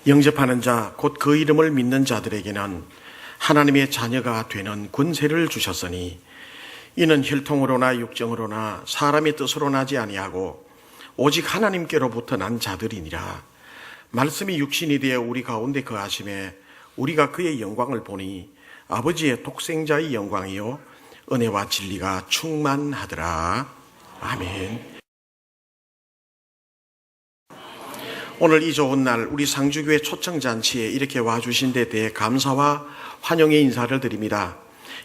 영접하는 자, 곧 그 이름을 믿는 자들에게는 하나님의 자녀가 되는 권세를 주셨으니 이는 혈통으로나 육정으로나 사람의 뜻으로 나지 아니하고 오직 하나님께로부터 난 자들이니라. 말씀이 육신이 되어 우리 가운데 거하심에 우리가 그의 영광을 보니 아버지의 독생자의 영광이요 은혜와 진리가 충만하더라. 아멘. 오늘 이 좋은 날 우리 상주교회 초청잔치에 이렇게 와주신 데 대해 감사와 환영의 인사를 드립니다.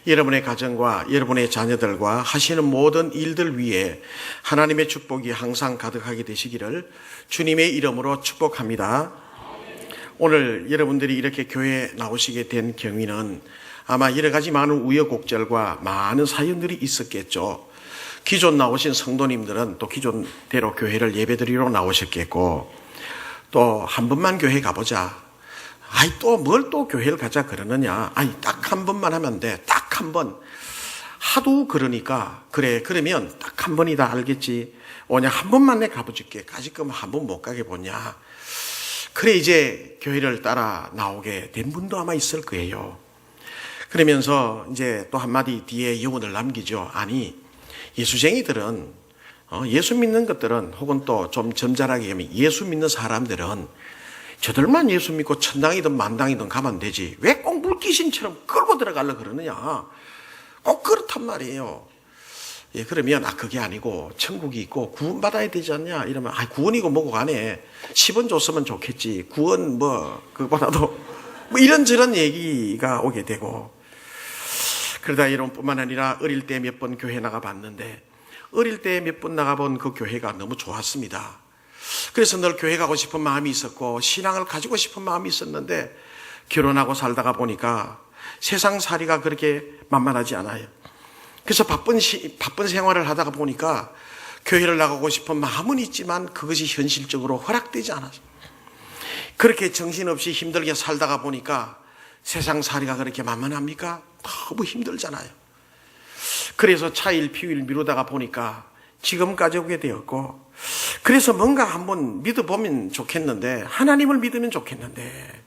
여러분의 가정과 여러분의 자녀들과 하시는 모든 일들 위에 하나님의 축복이 항상 가득하게 되시기를 주님의 이름으로 축복합니다. 오늘 여러분들이 이렇게 교회에 나오시게 된 경위는 아마 여러 가지 많은 우여곡절과 많은 사연들이 있었겠죠. 기존 나오신 성도님들은 또 기존대로 교회를 예배드리러 나오셨겠고, 또 한 번만 교회 가보자. 아이 또 뭘 또 교회를 가자 그러느냐. 아이 딱 한 번만 하면 돼. 딱 한 번. 하도 그러니까 그래 그러면 딱 한 번이다 알겠지. 오냐 한 번만 내 가보줄게. 까짓끔 한 번 못 가게 보냐. 그래 이제 교회를 따라 나오게 된 분도 아마 있을 거예요. 그러면서 이제 또 한마디 뒤에 여운을 남기죠. 아니 예수쟁이들은 예수 믿는 것들은 혹은 또 좀 점잖하게 하면 예수 믿는 사람들은 저들만 예수 믿고 천당이든 만당이든 가면 되지 왜 꼭 물귀신처럼 끌고 들어가려고 그러느냐. 꼭 그렇단 말이에요. 예, 그러면 그게 아니고 천국이 있고 구원받아야 되지 않냐 이러면 구원이고 뭐고 간에 10원 줬으면 좋겠지 구원 그거보다도 이런저런 얘기가 오게 되고, 그러다 이런뿐만 아니라 어릴 때 몇 번 교회 나가봤는데 어릴 때 몇 번 나가본 그 교회가 너무 좋았습니다. 그래서 늘 교회 가고 싶은 마음이 있었고 신앙을 가지고 싶은 마음이 있었는데 결혼하고 살다가 보니까 세상살이가 그렇게 만만하지 않아요. 그래서 바쁜 생활을 하다가 보니까 교회를 나가고 싶은 마음은 있지만 그것이 현실적으로 허락되지 않아서 그렇게 정신없이 힘들게 살다가 보니까 세상살이가 그렇게 만만합니까? 너무 힘들잖아요. 그래서 차일 피일 미루다가 보니까 지금까지 오게 되었고, 그래서 뭔가 한번 믿어보면 좋겠는데 하나님을 믿으면 좋겠는데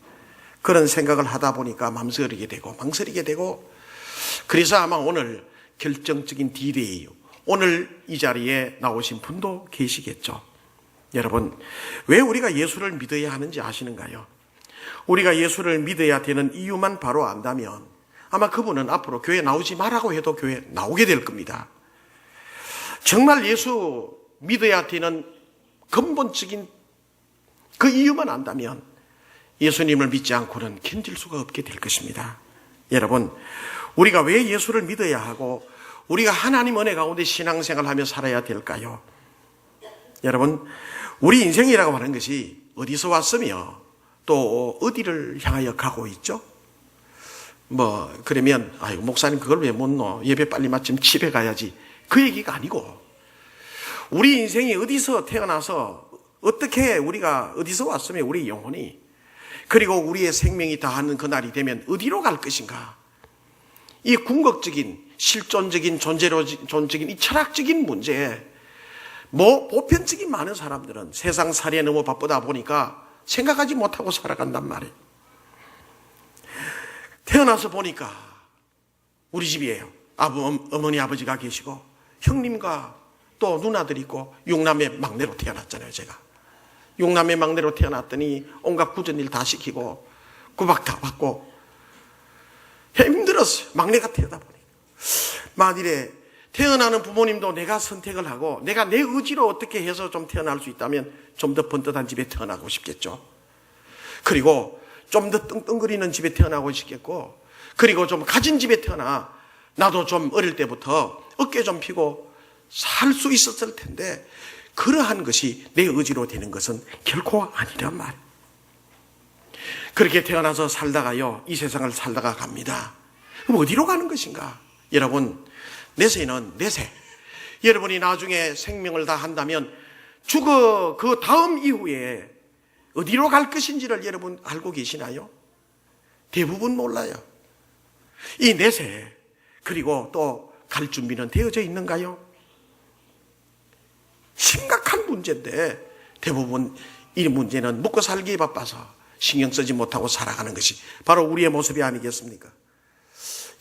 그런 생각을 하다 보니까 망설이게 되고 그래서 아마 오늘 결정적인 디데이, 오늘 이 자리에 나오신 분도 계시겠죠. 여러분 왜 우리가 예수를 믿어야 하는지 아시는가요? 우리가 예수를 믿어야 되는 이유만 바로 안다면 아마 그분은 앞으로 교회 나오지 말라고 해도 교회 나오게 될 겁니다. 정말 예수 믿어야 되는 근본적인 그 이유만 안다면 예수님을 믿지 않고는 견딜 수가 없게 될 것입니다. 여러분 우리가 왜 예수를 믿어야 하고 우리가 하나님 은혜 가운데 신앙생활을 하며 살아야 될까요? 여러분 우리 인생이라고 하는 것이 어디서 왔으며 또 어디를 향하여 가고 있죠? 그러면 목사님 그걸 왜 못 넣어? 예배 빨리 마치면 집에 가야지. 그 얘기가 아니고 우리 인생이 어디서 태어나서 어떻게 우리가 어디서 왔으면 우리 영혼이, 그리고 우리의 생명이 다하는 그날이 되면 어디로 갈 것인가. 이 궁극적인 실존적인 존재적인 이 철학적인 문제에 보편적인 많은 사람들은 세상살이에 너무 바쁘다 보니까 생각하지 못하고 살아간단 말이에요. 태어나서 보니까 우리 집이에요. 어머니 아버지가 계시고 형님과 또 누나들이 있고 6남매 막내로 태어났잖아요. 제가 6남매 막내로 태어났더니 온갖 굳은 일 다 시키고 구박 다 받고 힘들었어요. 막내가 태어나 보니까. 만일에 태어나는 부모님도 내가 선택을 하고 내가 내 의지로 어떻게 해서 좀 태어날 수 있다면 좀 더 번듯한 집에 태어나고 싶겠죠. 그리고 좀 더 떵떵거리는 집에 태어나고 싶겠고, 그리고 좀 가진 집에 태어나 나도 좀 어릴 때부터 어깨 좀 펴고 살 수 있었을 텐데 그러한 것이 내 의지로 되는 것은 결코 아니란 말이에요. 그렇게 태어나서 살다가요 이 세상을 살다가 갑니다. 그럼 어디로 가는 것인가? 여러분 내세는 내세. 여러분이 나중에 생명을 다 한다면 죽어 그 다음 이후에 어디로 갈 것인지를 여러분 알고 계시나요? 대부분 몰라요. 이 내세 그리고 또 갈 준비는 되어져 있는가요? 심각한 문제인데 대부분 이 문제는 먹고 살기에 바빠서 신경 쓰지 못하고 살아가는 것이 바로 우리의 모습이 아니겠습니까?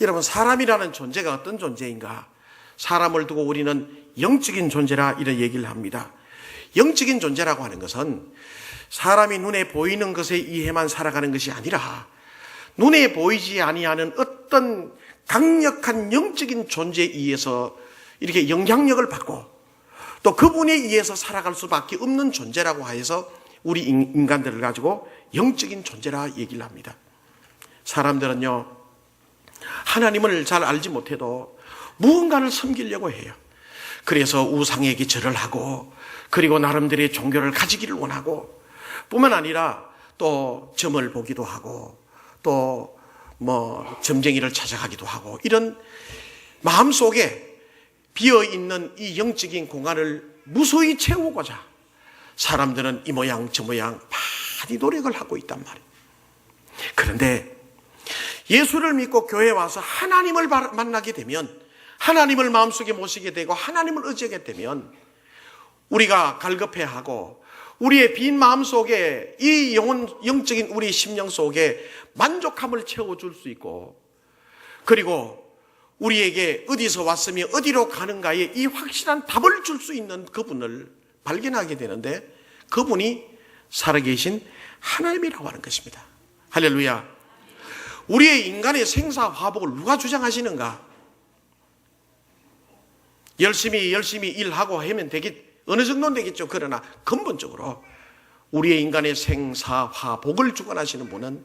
여러분, 사람이라는 존재가 어떤 존재인가? 사람을 두고 우리는 영적인 존재라 이런 얘기를 합니다. 영적인 존재라고 하는 것은 사람이 눈에 보이는 것에 의해만 살아가는 것이 아니라 눈에 보이지 아니하는 어떤 강력한 영적인 존재에 의해서 이렇게 영향력을 받고 또 그분에 의해서 살아갈 수밖에 없는 존재라고 하여서 우리 인간들을 가지고 영적인 존재라 얘기를 합니다. 사람들은요, 하나님을 잘 알지 못해도 무언가를 섬기려고 해요. 그래서 우상에게 절을 하고 그리고 나름대로의 종교를 가지기를 원하고 뿐만 아니라 또 점을 보기도 하고 또 점쟁이를 찾아가기도 하고 이런 마음속에 비어있는 이 영적인 공간을 무수히 채우고자 사람들은 이 모양 저 모양 많이 노력을 하고 있단 말이에요. 그런데 예수를 믿고 교회에 와서 하나님을 만나게 되면 하나님을 마음속에 모시게 되고 하나님을 의지하게 되면 우리가 갈급해하고 우리의 빈 마음속에 이 영적인 우리 심령 속에 만족함을 채워줄 수 있고 그리고 우리에게 어디서 왔으며 어디로 가는가에 이 확실한 답을 줄 수 있는 그분을 발견하게 되는데 그분이 살아계신 하나님이라고 하는 것입니다. 할렐루야. 우리의 인간의 생사화복을 누가 주장하시는가? 열심히 일하고 하면 어느 정도는 되겠죠. 그러나 근본적으로 우리의 인간의 생사화복을 주관하시는 분은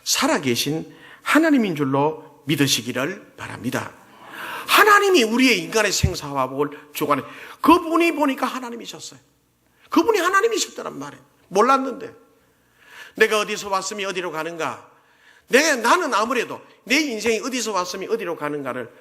살아계신 하나님인 줄로 믿으시기를 바랍니다. 하나님이 우리의 인간의 생사화복을 주관해. 그분이 보니까 하나님이셨어요. 그분이 하나님이셨다는 말이에요. 몰랐는데 내가 어디서 왔으면 어디로 가는가, 나는 아무래도 내 인생이 어디서 왔으면 어디로 가는가를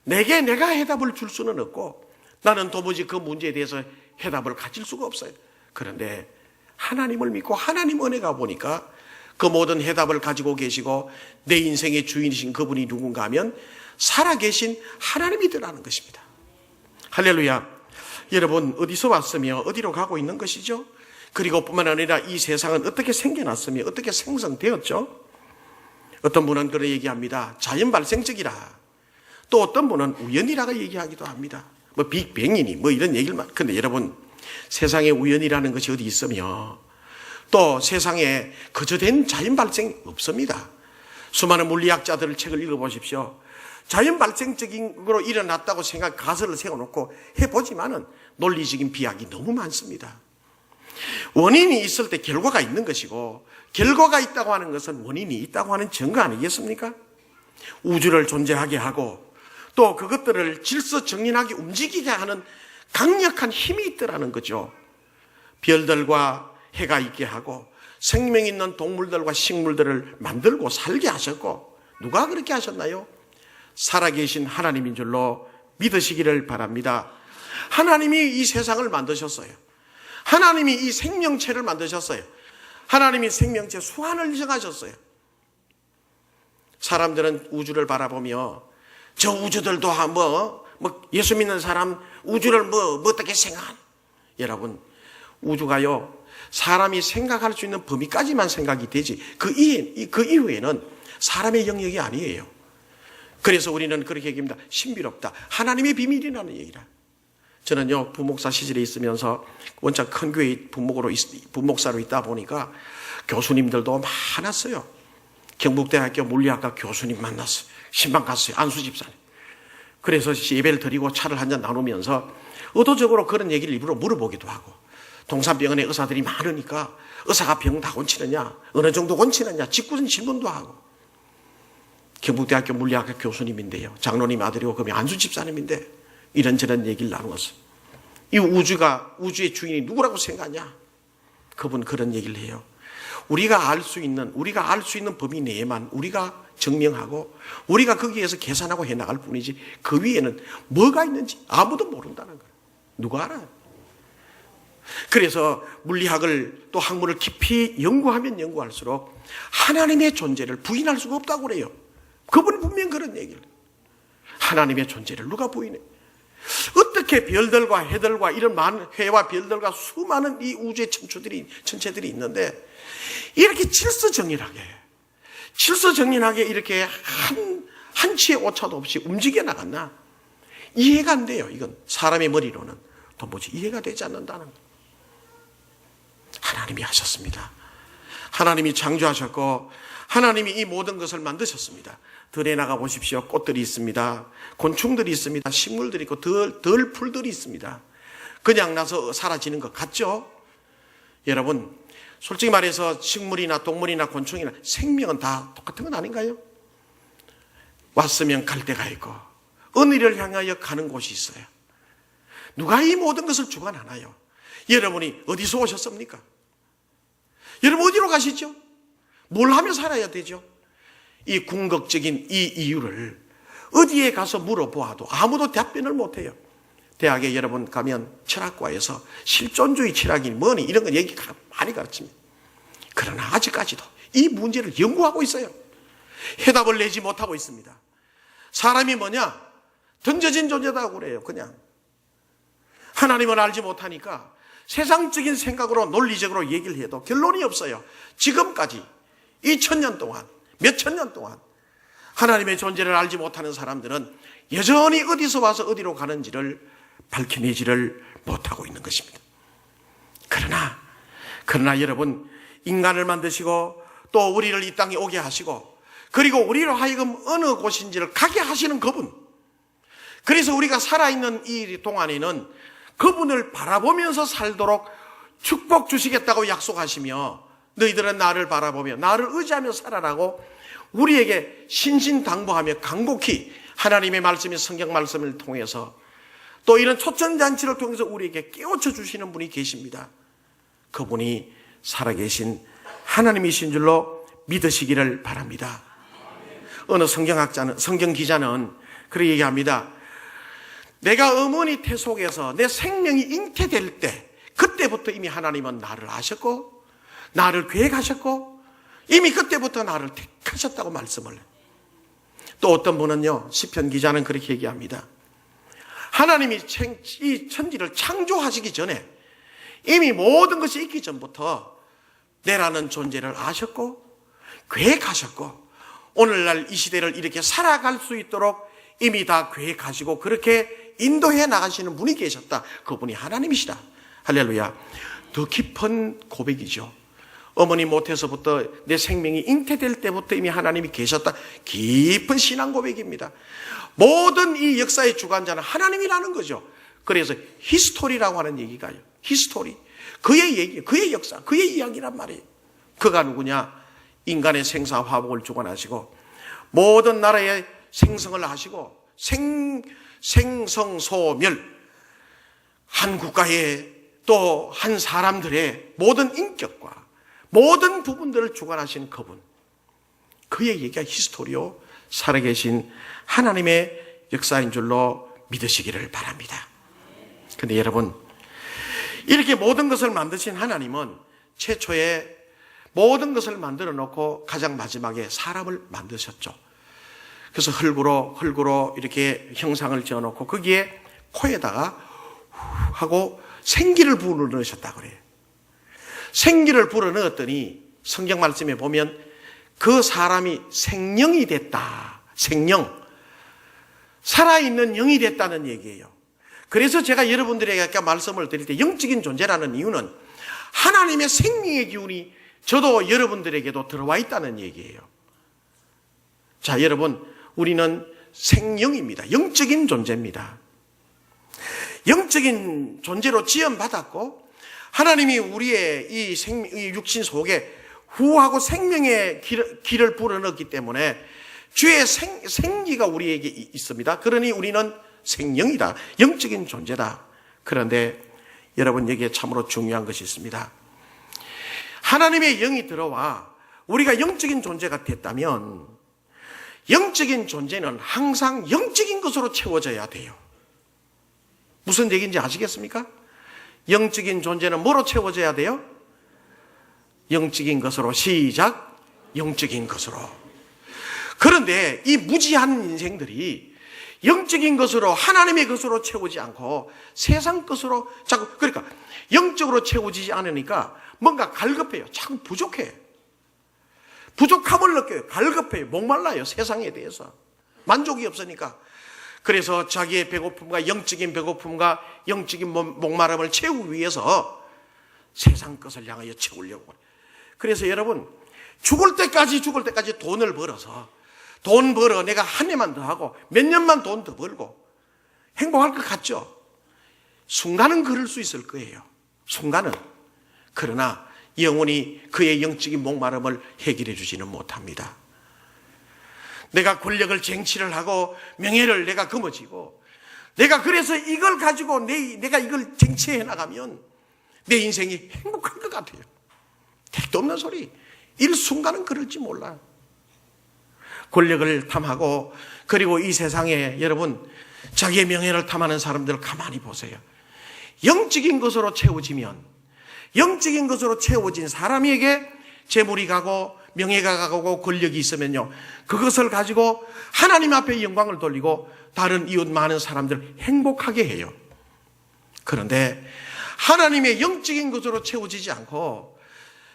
내가 해답을 줄 수는 없고 나는 도무지 그 문제에 대해서 해답을 가질 수가 없어요. 그런데 하나님을 믿고 하나님 은혜가 보니까 그 모든 해답을 가지고 계시고 내 인생의 주인이신 그분이 누군가 하면 살아계신 하나님이더라는 것입니다. 할렐루야. 여러분, 어디서 왔으며 어디로 가고 있는 것이죠? 그리고 뿐만 아니라 이 세상은 어떻게 생겨났으며 어떻게 생성되었죠? 어떤 분은 그런 얘기합니다. 자연 발생적이라. 또 어떤 분은 우연이라고 얘기하기도 합니다. 빅뱅이니 이런 얘기를 근데 여러분, 세상에 우연이라는 것이 어디 있으며 또 세상에 거저된 자연 발생이 없습니다. 수많은 물리학자들의 책을 읽어보십시오. 자연 발생적으로 일어났다고 가설을 세워놓고 해보지만은 논리적인 비약이 너무 많습니다. 원인이 있을 때 결과가 있는 것이고 결과가 있다고 하는 것은 원인이 있다고 하는 증거 아니겠습니까? 우주를 존재하게 하고 또 그것들을 질서정연하게 움직이게 하는 강력한 힘이 있더라는 거죠. 별들과 해가 있게 하고 생명 있는 동물들과 식물들을 만들고 살게 하셨고 누가 그렇게 하셨나요? 살아계신 하나님인 줄로 믿으시기를 바랍니다. 하나님이 이 세상을 만드셨어요. 하나님이 이 생명체를 만드셨어요. 하나님이 생명체 수완을 정하셨어요. 사람들은 우주를 바라보며 저 우주들도 예수 믿는 사람 우주를 어떻게 생각하나? 여러분, 우주가요 사람이 생각할 수 있는 범위까지만 생각이 되지 그 이후에는 사람의 영역이 아니에요. 그래서 우리는 그렇게 얘기합니다. 신비롭다. 하나님의 비밀이라는 얘기라. 저는요 부목사 시절에 있으면서 원작 큰 교회 부목사로 있다 보니까 교수님들도 많았어요. 경북대학교 물리학과 교수님 만났어요. 신방 갔어요. 안수 집사님. 그래서 예배를 드리고 차를 한잔 나누면서 의도적으로 그런 얘기를 일부러 물어보기도 하고 동산병원에 의사들이 많으니까 의사가 병 다 고치느냐 어느 정도 고치느냐 직구전 질문도 하고 경북대학교 물리학과 교수님인데요. 장로님 아들이고 그게 안수 집사님인데 이런저런 얘기를 나누었어요. 이 우주의 주인이 누구라고 생각하냐? 그분 그런 얘기를 해요. 우리가 알 수 있는 범위 내에만 우리가 증명하고 우리가 거기에서 계산하고 해나갈 뿐이지 그 위에는 뭐가 있는지 아무도 모른다는 거예요. 누가 알아요? 그래서 물리학을 또 학문을 깊이 연구하면 연구할수록 하나님의 존재를 부인할 수가 없다고 그래요. 그분이 분명 그런 얘기를. 하나님의 존재를 누가 부인해? 어떻게 별들과 해들과 이런 많은 해와 별들과 수많은 이 우주의 천체들이 있는데 이렇게 질서정연하게 이렇게 한치의 오차도 없이 움직여 나갔나? 이해가 안 돼요. 이건 사람의 머리로는 도무지 이해가 되지 않는다는 거. 하나님이 하셨습니다. 하나님이 창조하셨고 하나님이 이 모든 것을 만드셨습니다. 들에 나가 보십시오. 꽃들이 있습니다. 곤충들이 있습니다. 식물들이 있고 덜 풀들이 있습니다. 그냥 나서 사라지는 것 같죠? 여러분, 솔직히 말해서 식물이나 동물이나 곤충이나 생명은 다 똑같은 건 아닌가요? 왔으면 갈 데가 있고 어느 일을 향하여 가는 곳이 있어요. 누가 이 모든 것을 주관하나요? 여러분이 어디서 오셨습니까? 여러분 어디로 가시죠? 뭘 하며 살아야 되죠? 이 궁극적인 이 이유를 어디에 가서 물어보아도 아무도 답변을 못해요. 대학에 여러분 가면 철학과에서 실존주의 철학이 뭐니 이런 거 얘기 많이 가르칩니다. 그러나 아직까지도 이 문제를 연구하고 있어요. 해답을 내지 못하고 있습니다. 사람이 뭐냐? 던져진 존재다고 그래요. 그냥 하나님을 알지 못하니까 세상적인 생각으로 논리적으로 얘기를 해도 결론이 없어요. 지금까지 2000년 동안 몇천 년 동안 하나님의 존재를 알지 못하는 사람들은 여전히 어디서 와서 어디로 가는지를 밝혀내지를 못하고 있는 것입니다. 그러나 여러분, 인간을 만드시고 또 우리를 이 땅에 오게 하시고 그리고 우리로 하여금 어느 곳인지를 가게 하시는 그분, 그래서 우리가 살아있는 이 동안에는 그분을 바라보면서 살도록 축복 주시겠다고 약속하시며 너희들은 나를 바라보며 나를 의지하며 살아라고 우리에게 신신당부하며 간곡히 하나님의 말씀이 성경 말씀을 통해서 또 이런 초청잔치를 통해서 우리에게 깨우쳐 주시는 분이 계십니다. 그분이 살아계신 하나님이신 줄로 믿으시기를 바랍니다. 어느 성경 기자는 그렇게 얘기합니다. 내가 어머니 태 속에서 내 생명이 잉태될 때 그때부터 이미 하나님은 나를 아셨고 나를 계획하셨고 이미 그때부터 나를 택하셨다고 말씀을 해요. 또 어떤 분은요, 시편 기자는 그렇게 얘기합니다. 하나님이 이 천지를 창조하시기 전에 이미 모든 것이 있기 전부터 내라는 존재를 아셨고 계획하셨고 오늘날 이 시대를 이렇게 살아갈 수 있도록 이미 다 계획하시고 그렇게 인도해 나가시는 분이 계셨다. 그분이 하나님이시다. 할렐루야. 더 깊은 고백이죠. 어머니 못에서부터 내 생명이 잉태될 때부터 이미 하나님이 계셨다. 깊은 신앙 고백입니다. 모든 이 역사의 주관자는 하나님이라는 거죠. 그래서 히스토리라고 하는 얘기가요. 히스토리. 그의 얘기, 그의 역사, 그의 이야기란 말이에요. 그가 누구냐? 인간의 생사 화복을 주관하시고 모든 나라의 생성을 하시고 생성소멸 한 국가의 또 한 사람들의 모든 인격과 모든 부분들을 주관하신 그분, 그의 얘기가 히스토리요 살아계신 하나님의 역사인 줄로 믿으시기를 바랍니다. 그런데 여러분, 이렇게 모든 것을 만드신 하나님은 최초에 모든 것을 만들어 놓고 가장 마지막에 사람을 만드셨죠. 그래서 흙으로 이렇게 형상을 지어 놓고 거기에 코에다가 하고 생기를 불어넣으셨다 그래요. 생기를 불어넣었더니 성경 말씀에 보면 그 사람이 생령이 됐다. 생령. 살아있는 영이 됐다는 얘기예요. 그래서 제가 여러분들에게 아까 말씀을 드릴 때 영적인 존재라는 이유는 하나님의 생명의 기운이 저도 여러분들에게도 들어와 있다는 얘기예요. 자, 여러분, 우리는 생령입니다. 영적인 존재입니다. 영적인 존재로 지음받았고 하나님이 우리의 이 육신 속에 후하고 생명의 길을 불어넣었기 때문에 주의 생기가 우리에게 있습니다. 그러니 우리는 생령이다. 영적인 존재다. 그런데 여러분, 여기에 참으로 중요한 것이 있습니다. 하나님의 영이 들어와 우리가 영적인 존재가 됐다면 영적인 존재는 항상 영적인 것으로 채워져야 돼요. 무슨 얘기인지 아시겠습니까? 영적인 존재는 뭐로 채워져야 돼요? 영적인 것으로. 시작. 영적인 것으로. 그런데 이 무지한 인생들이 영적인 것으로, 하나님의 것으로 채우지 않고 세상 것으로 자꾸, 그러니까 영적으로 채워지지 않으니까 뭔가 갈급해요. 자꾸 부족해. 부족함을 느껴요. 갈급해요. 목말라요. 세상에 대해서. 만족이 없으니까. 그래서 자기의 배고픔과 영적인 배고픔과 영적인 목마름을 채우기 위해서 세상 것을 향하여 채우려고. 그래서 여러분, 죽을 때까지 돈을 벌어서 돈 벌어 내가 한 해만 더 하고 몇 년만 돈 더 벌고 행복할 것 같죠? 순간은 그럴 수 있을 거예요. 순간은. 그러나 영원히 그의 영적인 목마름을 해결해 주지는 못합니다. 내가 권력을 쟁취를 하고 명예를 내가 거머쥐고 내가 그래서 이걸 가지고 내가 이걸 쟁취해 나가면 내 인생이 행복할 것 같아요. 택도 없는 소리. 일순간은 그럴지 몰라. 권력을 탐하고 그리고 이 세상에 여러분 자기의 명예를 탐하는 사람들을 가만히 보세요. 영적인 것으로 채워지면 영적인 것으로 채워진 사람에게 재물이 가고 명예가 가고 권력이 있으면요, 그것을 가지고 하나님 앞에 영광을 돌리고 다른 이웃 많은 사람들을 행복하게 해요. 그런데 하나님의 영적인 것으로 채워지지 않고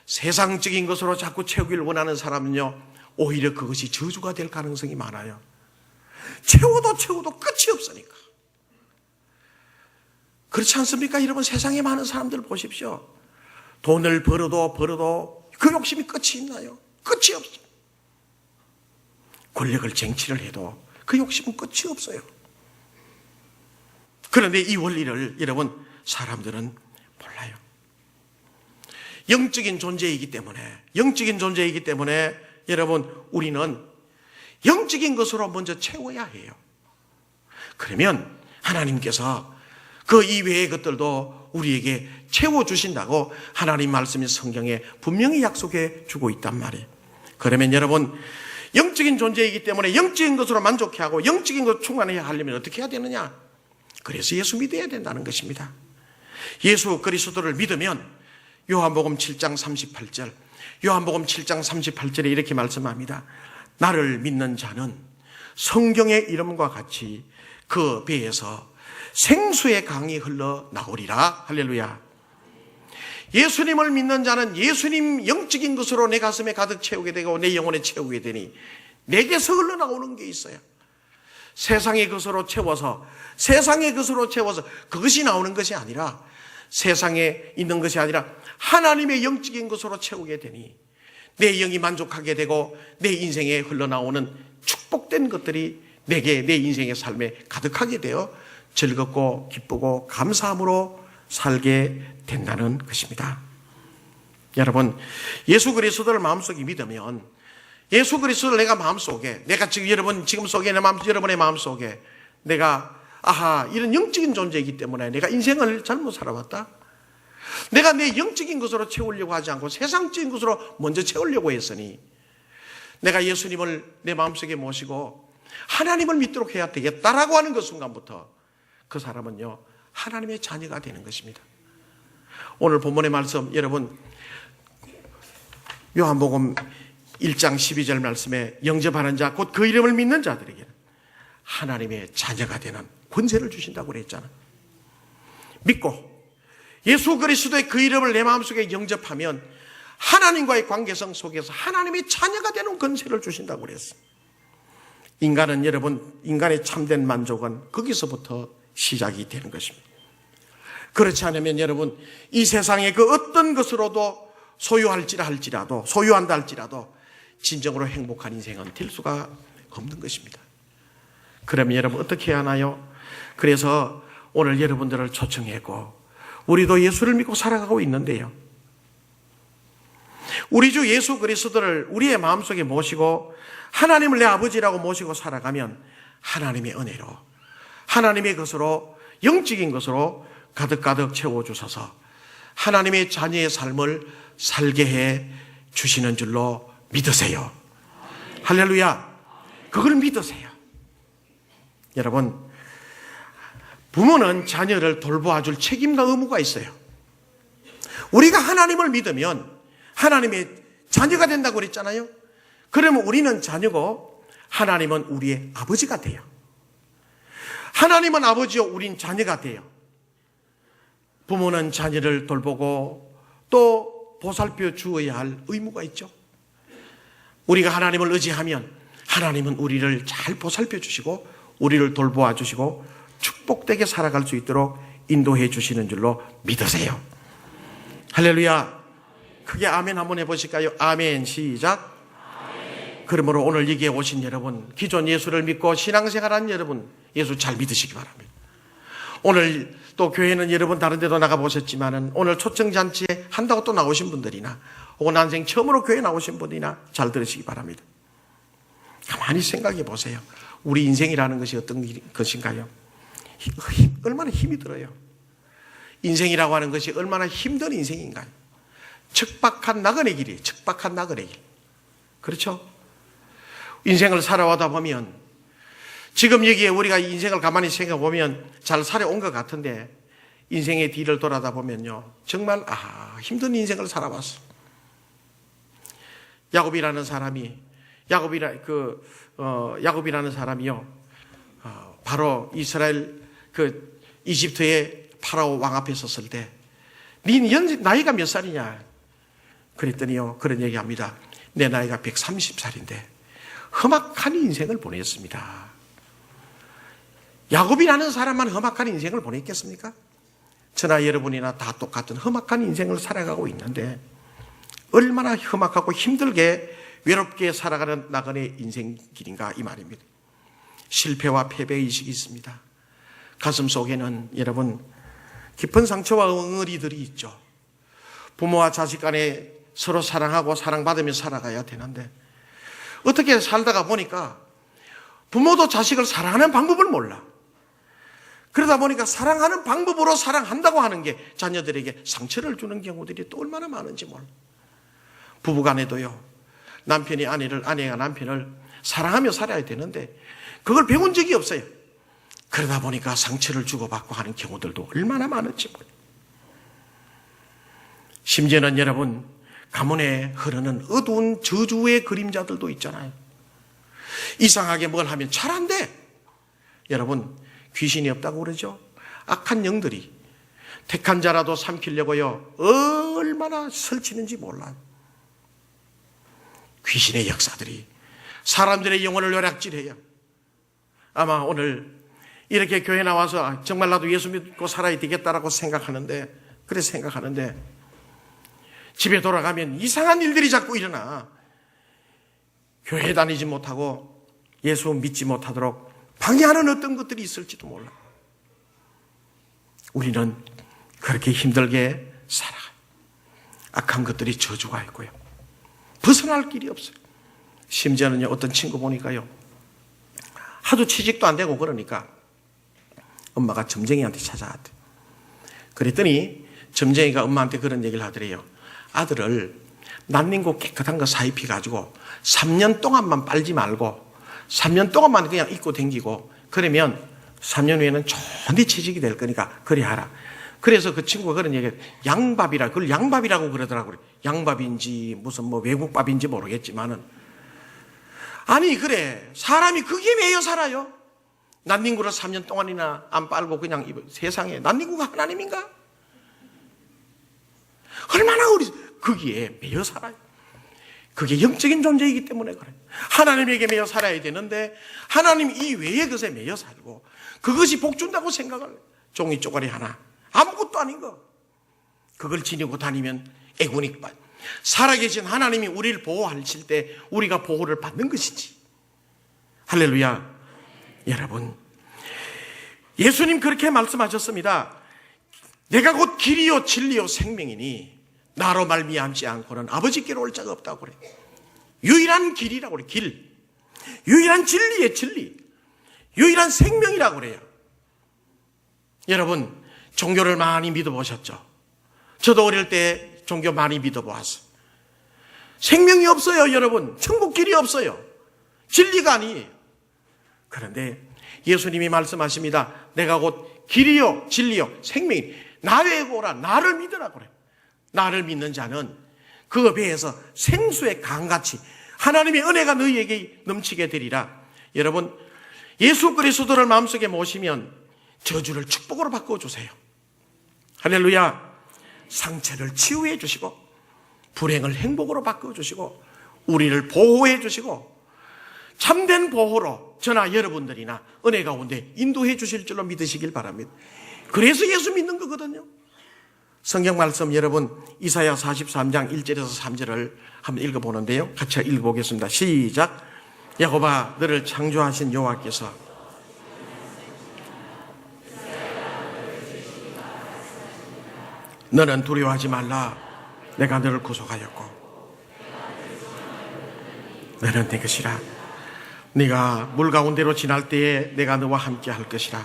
세상적인 것으로 자꾸 채우기를 원하는 사람은요, 오히려 그것이 저주가 될 가능성이 많아요. 채워도 끝이 없으니까. 그렇지 않습니까? 여러분, 세상에 많은 사람들 보십시오. 돈을 벌어도 그 욕심이 끝이 있나요? 끝이 없어요. 권력을 쟁취를 해도 그 욕심은 끝이 없어요. 그런데 이 원리를 여러분, 사람들은 몰라요. 영적인 존재이기 때문에 여러분, 우리는 영적인 것으로 먼저 채워야 해요. 그러면 하나님께서 그 이외의 것들도 우리에게 채워주신다고 하나님 말씀이 성경에 분명히 약속해 주고 있단 말이에요. 그러면 여러분, 영적인 존재이기 때문에 영적인 것으로 만족해야 하고 영적인 것으로 충만해야 하려면 어떻게 해야 되느냐? 그래서 예수 믿어야 된다는 것입니다. 예수 그리스도를 믿으면 요한복음 7장 38절에 이렇게 말씀합니다. 나를 믿는 자는 성경의 이름과 같이 그 배에서 생수의 강이 흘러 나오리라. 할렐루야. 예수님을 믿는 자는 예수님 영적인 것으로 내 가슴에 가득 채우게 되고 내 영혼에 채우게 되니 내게서 흘러나오는 게 있어요. 세상의 것으로 채워서 그것이 나오는 것이 아니라, 세상에 있는 것이 아니라 하나님의 영적인 것으로 채우게 되니 내 영이 만족하게 되고 내 인생에 흘러나오는 축복된 것들이 내게 내 인생의 삶에 가득하게 되어 즐겁고 기쁘고 감사함으로 살게 된다는 것입니다. 여러분, 예수 그리스도를 마음속에 믿으면, 예수 그리스도를 내가 마음속에, 내가 지금 여러분의 마음속에 내가 이런 영적인 존재이기 때문에 내가 인생을 잘못 살아왔다. 내가 내 영적인 것으로 채우려고 하지 않고 세상적인 것으로 먼저 채우려고 했으니 내가 예수님을 내 마음속에 모시고 하나님을 믿도록 해야 되겠다라고 하는 그 순간부터 그 사람은요, 하나님의 자녀가 되는 것입니다. 오늘 본문의 말씀, 여러분, 요한복음 1장 12절 말씀에 영접하는 자, 곧 그 이름을 믿는 자들에게는 하나님의 자녀가 되는 권세를 주신다고 그랬잖아요. 믿고 예수 그리스도의 그 이름을 내 마음속에 영접하면 하나님과의 관계성 속에서 하나님의 자녀가 되는 권세를 주신다고 그랬어요. 인간은 여러분, 인간의 참된 만족은 거기서부터 시작이 되는 것입니다. 그렇지 않으면 여러분, 이 세상의 그 어떤 것으로도 소유한다 할지라도 진정으로 행복한 인생은 될 수가 없는 것입니다. 그러면 여러분 어떻게 해야 하나요? 그래서 오늘 여러분들을 초청했고 우리도 예수를 믿고 살아가고 있는데요, 우리 주 예수 그리스도를 우리의 마음속에 모시고 하나님을 내 아버지라고 모시고 살아가면 하나님의 은혜로, 하나님의 것으로, 영적인 것으로 가득가득 채워주셔서 하나님의 자녀의 삶을 살게 해 주시는 줄로 믿으세요. 할렐루야. 그걸 믿으세요. 여러분, 부모는 자녀를 돌보아줄 책임과 의무가 있어요. 우리가 하나님을 믿으면 하나님의 자녀가 된다고 그랬잖아요. 그러면 우리는 자녀고 하나님은 우리의 아버지가 돼요. 하나님은 아버지요, 우린 자녀가 돼요. 부모는 자녀를 돌보고 또 보살펴 주어야 할 의무가 있죠. 우리가 하나님을 의지하면 하나님은 우리를 잘 보살펴 주시고 우리를 돌보아 주시고 축복되게 살아갈 수 있도록 인도해 주시는 줄로 믿으세요. 할렐루야. 크게 아멘 한번 해보실까요? 아멘. 시작. 아멘. 그러므로 오늘 여기에 오신 여러분, 기존 예수를 믿고 신앙생활한 여러분, 예수 잘 믿으시기 바랍니다. 오늘 또 교회는 여러분 다른 데도 나가보셨지만은 오늘 초청잔치에 한다고 또 나오신 분들이나 혹은 난생 처음으로 교회 나오신 분이나 잘 들으시기 바랍니다. 가만히 생각해 보세요. 우리 인생이라는 것이 어떤 것인가요? 얼마나 힘이 들어요. 인생이라고 하는 것이 얼마나 힘든 인생인가요? 척박한 나그네 길이에요. 척박한 나그네 길. 그렇죠? 인생을 살아오다 보면 지금 여기에 우리가 인생을 가만히 생각해 보면 잘 살아온 것 같은데 인생의 뒤를 돌아다 보면요. 정말 힘든 인생을 살아왔어. 야곱이라는 사람이요. 바로 이스라엘 이집트의 파라오 왕 앞에 섰을 때 네 나이가 몇 살이냐? 그랬더니요. 그런 얘기합니다. 내 나이가 130살인데 험악한 인생을 보냈습니다. 야곱이라는 사람만 험악한 인생을 보냈겠습니까? 저나 여러분이나 다 똑같은 험악한 인생을 살아가고 있는데 얼마나 험악하고 힘들게 외롭게 살아가는 나그네 인생길인가 이 말입니다. 실패와 패배의식이 있습니다. 가슴 속에는 여러분 깊은 상처와 엉어리들이 있죠. 부모와 자식 간에 서로 사랑하고 사랑받으며 살아가야 되는데 어떻게 살다가 보니까 부모도 자식을 사랑하는 방법을 몰라. 그러다 보니까 사랑하는 방법으로 사랑한다고 하는 게 자녀들에게 상처를 주는 경우들이 또 얼마나 많은지 몰라. 부부간에도요. 아내가 남편을 사랑하며 살아야 되는데 그걸 배운 적이 없어요. 그러다 보니까 상처를 주고받고 하는 경우들도 얼마나 많은지 몰라. 심지어는 여러분 가문에 흐르는 어두운 저주의 그림자들도 있잖아요. 이상하게 뭘 하면 잘 안 돼. 여러분 귀신이 없다고 그러죠. 악한 영들이 택한 자라도 삼키려고요. 얼마나 설치는지 몰라요. 귀신의 역사들이 사람들의 영혼을 요략질해요. 아마 오늘 이렇게 교회 나와서 정말 나도 예수 믿고 살아야 되겠다라고 생각하는데 집에 돌아가면 이상한 일들이 자꾸 일어나. 교회 다니지 못하고 예수 믿지 못하도록 방해하는 어떤 것들이 있을지도 몰라. 우리는 그렇게 힘들게 살아가요. 악한 것들이 저주가 있고요. 벗어날 길이 없어요. 심지어는요, 어떤 친구 보니까요, 하도 취직도 안 되고 그러니까 엄마가 점쟁이한테 찾아왔대. 그랬더니 점쟁이가 엄마한테 그런 얘기를 하더래요. 아들을 난닝구 깨끗한 거 사입혀가지고 3년 동안만 빨지 말고 3년 동안만 그냥 입고 댕기고 그러면 3년 후에는 좋은 취직이 될 거니까 그래 하라. 그래서 그 친구가 그런 얘기를 그걸 양밥이라고 그러더라고요. 양밥인지 무슨 외국밥인지 모르겠지만은 아니 그래 사람이 그게 왜요 살아요? 난닝구를 3년 동안이나 안 빨고 그냥 세상에 난닝구가 하나님인가? 얼마나 우리 거기에 매여 살아요. 그게 영적인 존재이기 때문에 그래요. 하나님에게 매여 살아야 되는데 하나님 이외의 것에 매여 살고 그것이 복 준다고 생각을 종이 쪼가리 하나 아무것도 아닌 거 그걸 지니고 다니면 애군이 빠져. 살아계신 하나님이 우리를 보호하실 때 우리가 보호를 받는 것이지. 할렐루야. 여러분 예수님 그렇게 말씀하셨습니다. 내가 곧 길이요 진리요 생명이니 나로 말미암지 않고는 아버지께로 올 자가 없다고 그래. 유일한 길이라고 그래. 길. 유일한 진리의 진리. 유일한 생명이라고 그래요. 여러분 종교를 많이 믿어보셨죠? 저도 어릴 때 종교 많이 믿어보았어요. 생명이 없어요. 여러분 천국 길이 없어요. 진리가 아니에요. 그런데 예수님이 말씀하십니다. 내가 곧 길이요 진리요 생명이 나 외에 오라. 나를 믿으라 그래. 나를 믿는 자는 그 배에서 생수의 강같이 하나님의 은혜가 너희에게 넘치게 되리라. 여러분 예수 그리스도를 마음속에 모시면 저주를 축복으로 바꿔주세요. 할렐루야. 상처를 치유해 주시고 불행을 행복으로 바꿔주시고 우리를 보호해 주시고 참된 보호로 저나 여러분들이나 은혜 가운데 인도해 주실 줄로 믿으시길 바랍니다. 그래서 예수 믿는 거거든요. 성경 말씀 여러분 이사야 43장 1절에서 3절을 한번 읽어보는데요. 같이 읽어보겠습니다. 시작. 야곱아 너를 창조하신 여호와께서 너는 두려워하지 말라. 내가 너를 구속하였고 너는 내 것이라. 네가 물 가운데로 지날 때에 내가 너와 함께 할 것이라.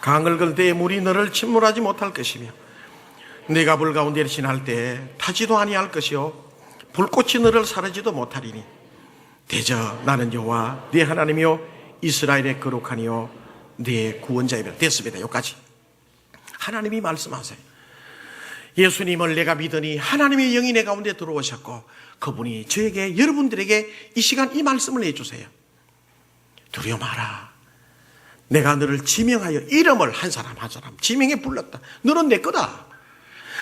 강을 걸 때에 물이 너를 침몰하지 못할 것이며 네가 물 가운데로 지날 때에 타지도 아니할 것이요 불꽃이 너를 사르지도 못하리니 대저 나는 여호와 네 하나님이요 이스라엘의 거룩하니요 네 구원자이라. 됐습니다. 여기까지. 하나님이 말씀하세요. 예수님을 내가 믿으니 하나님의 영이 내 가운데 들어오셨고 그분이 저에게 여러분들에게 이 시간 이 말씀을 해주세요. 두려워 마라. 내가 너를 지명하여 이름을 한 사람 한 사람 지명해 불렀다. 너는 내 거다.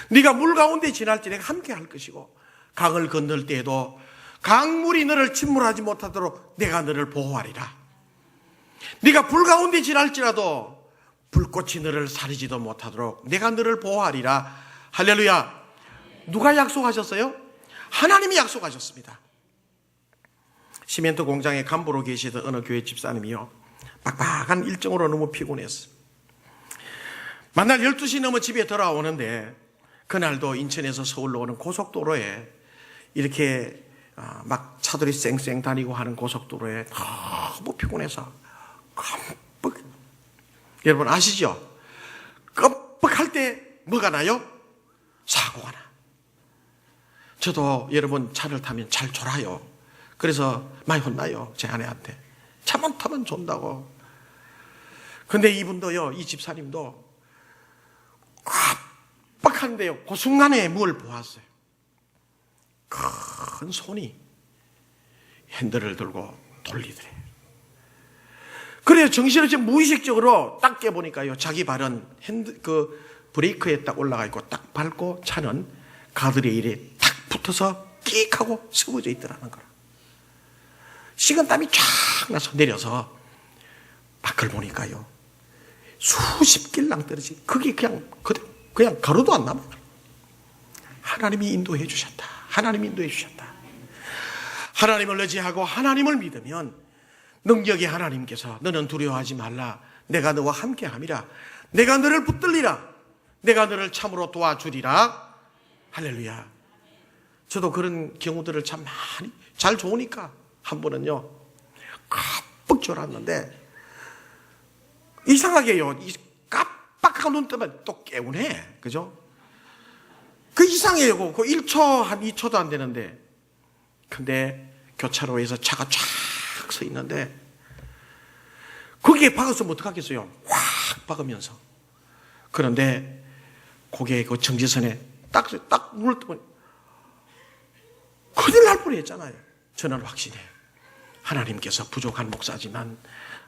네가 물 가운데 지날 때 내가 함께 할 것이고 강을 건널 때에도 강물이 너를 침몰하지 못하도록 내가 너를 보호하리라. 네가 불 가운데 지날지라도 불꽃이 너를 사리지도 못하도록 내가 너를 보호하리라. 할렐루야. 누가 약속하셨어요? 하나님이 약속하셨습니다. 시멘트 공장에 간부로 계시던 어느 교회 집사님이요 빡빡한 일정으로 너무 피곤했어요. 만날 12시 넘어 집에 돌아오는데 그날도 인천에서 서울로 오는 고속도로에 이렇게 막 차들이 쌩쌩 다니고 하는 고속도로에 너무 피곤해서 깜빡. 여러분 아시죠? 깜빡할 때 뭐가 나요? 사고가 나. 저도 여러분 차를 타면 잘 졸아요. 그래서 많이 혼나요. 제 아내한테. 차만 타면 존다고. 근데 이분도요, 이 집사님도 깜빡한데요. 그 순간에 뭘 보았어요? 큰 손이 핸들을 들고 돌리더래. 그래요. 정신없이 무의식적으로 딱 깨보니까요. 자기 발은 브레이크에 딱 올라가 있고 딱 밟고 차는 가드레일에 탁 붙어서 끽 하고 쓰러져 있더라는 거라. 식은땀이 쫙 나서 내려서 밖을 보니까요. 수십 길랑 떨어지 그게 그냥 가루도 안 남아요. 하나님이 인도해 주셨다. 하나님이 인도해 주셨다. 하나님을 의지하고 하나님을 믿으면 능력의 하나님께서 너는 두려워하지 말라. 내가 너와 함께 함이라. 내가 너를 붙들리라. 내가 너를 참으로 도와주리라. 할렐루야. 저도 그런 경우들을 참 많이 잘 좋으니까 한 번은요 깜빡 졸았는데 이상하게요 이 깜빡하고 눈 뜨면 또 개운해. 그죠? 그 이상해요. 그 1초 한 2초도 안 되는데 근데 교차로에서 차가 쫙 서 있는데 거기에 박았으면 어떡하겠어요? 확 박으면서. 그런데 거기에 그 정지선에 딱 눈을 뜨면 큰일 날 뻔했잖아요. 저는 확신해요. 하나님께서 부족한 목사지만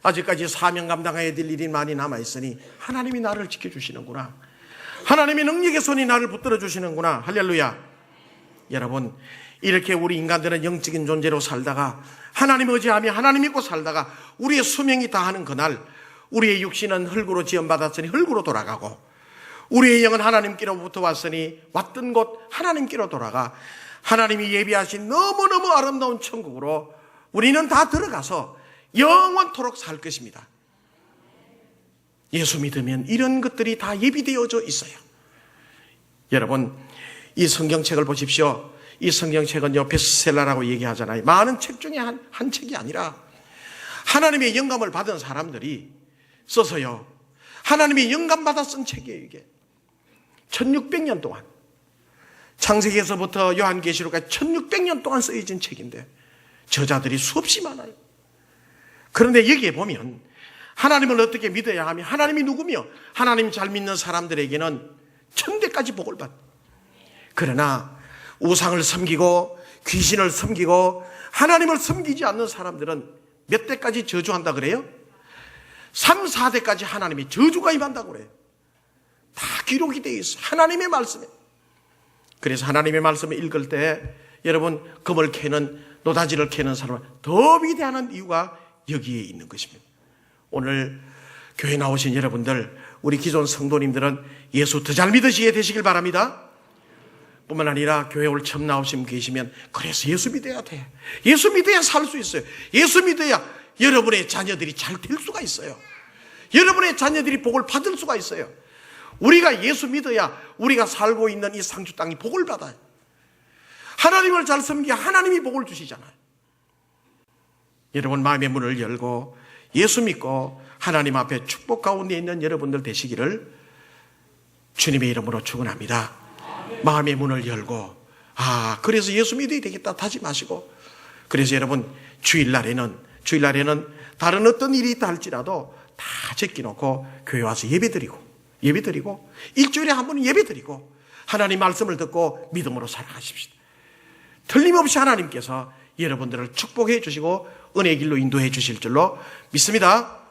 아직까지 사명 감당해야 될 일이 많이 남아있으니 하나님이 나를 지켜주시는구나. 하나님의 능력의 손이 나를 붙들어 주시는구나. 할렐루야. 여러분 이렇게 우리 인간들은 영적인 존재로 살다가 하나님 의지하며 하나님 믿고 살다가 우리의 수명이 다하는 그날 우리의 육신은 흙으로 지음받았으니 흙으로 돌아가고 우리의 영은 하나님께로부터 왔으니 왔던 곳 하나님께로 돌아가 하나님이 예비하신 너무너무 아름다운 천국으로 우리는 다 들어가서 영원토록 살 것입니다. 예수 믿으면 이런 것들이 다 예비되어져 있어요. 여러분 이 성경책을 보십시오. 이 성경책은요 베스트셀러라고 얘기하잖아요. 많은 책 중에 한 책이 아니라 하나님의 영감을 받은 사람들이 써서요 하나님의 영감받아 쓴 책이에요. 이게 1600년 동안 창세기에서부터 요한계시록까지 1600년 동안 쓰여진 책인데 저자들이 수없이 많아요. 그런데 여기에 보면 하나님을 어떻게 믿어야 하며 하나님이 누구며 하나님 잘 믿는 사람들에게는 천대까지 복을 받. 그러나 우상을 섬기고 귀신을 섬기고 하나님을 섬기지 않는 사람들은 몇 대까지 저주한다 그래요? 3, 4대까지 하나님이 저주가 임한다고 그래요. 다 기록이 되어 있어요. 하나님의 말씀에. 그래서 하나님의 말씀을 읽을 때 여러분 금을 캐는 노다지를 캐는 사람은 더 위대한 이유가 여기에 있는 것입니다. 오늘 교회 나오신 여러분들, 우리 기존 성도님들은 예수 더 잘 믿으시게 되시길 바랍니다. 뿐만 아니라 교회 올 처음 나오신 분 계시면 그래서 예수 믿어야 돼. 예수 믿어야 살 수 있어요. 예수 믿어야 여러분의 자녀들이 잘 될 수가 있어요. 여러분의 자녀들이 복을 받을 수가 있어요. 우리가 예수 믿어야 우리가 살고 있는 이 상주 땅이 복을 받아요. 하나님을 잘 섬기야 하나님이 복을 주시잖아요. 여러분 마음의 문을 열고 예수 믿고 하나님 앞에 축복 가운데 있는 여러분들 되시기를 주님의 이름으로 축원합니다. 마음의 문을 열고 그래서 예수 믿어야 되겠다 다짐하시고, 그래서 여러분 주일날에는 다른 어떤 일이 있다 할지라도 다 제껴놓고 교회 와서 예배드리고 일주일에 한 번은 예배드리고 하나님 말씀을 듣고 믿음으로 살아가십시다. 틀림없이 하나님께서 여러분들을 축복해 주시고 은혜의 길로 인도해 주실 줄로 믿습니다.